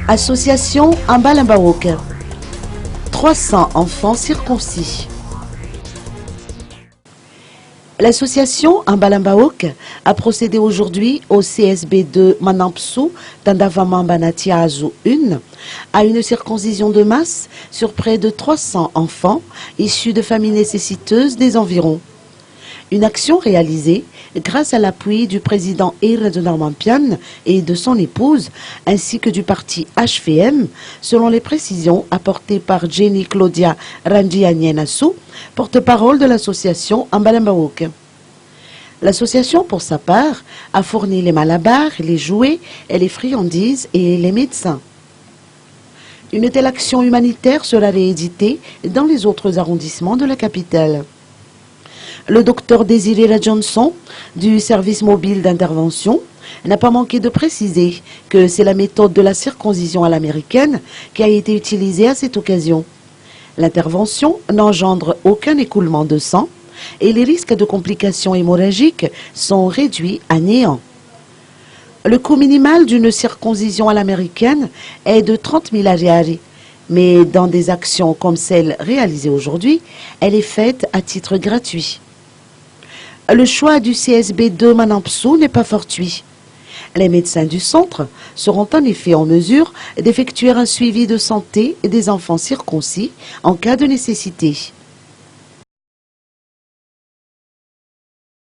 Association Ambalambaok. 300 enfants circoncis. L'association Ambalambaok a procédé aujourd'hui au CSB de Manampsou, d'Andavamambanatiazu 1, à une circoncision de masse sur près de 300 enfants issus de familles nécessiteuses des environs. Une action réalisée grâce à l'appui du président Ire de Normampian et de son épouse, ainsi que du parti HVM, selon les précisions apportées par Jenny Claudia Randianienasu, porte-parole de l'association Ambalambaok. L'association, pour sa part, a fourni les malabars, les jouets et les friandises et les médecins. Une telle action humanitaire sera rééditée dans les autres arrondissements de la capitale. Le docteur Désiré Johnson, du service mobile d'intervention, n'a pas manqué de préciser que c'est la méthode de la circoncision à l'américaine qui a été utilisée à cette occasion. L'intervention n'engendre aucun écoulement de sang et les risques de complications hémorragiques sont réduits à néant. Le coût minimal d'une circoncision à l'américaine est de 30 000 ariari. Mais dans des actions comme celle réalisée aujourd'hui, elle est faite à titre gratuit. Le choix du CSB de Manampsou n'est pas fortuit. Les médecins du centre seront en effet en mesure d'effectuer un suivi de santé des enfants circoncis en cas de nécessité.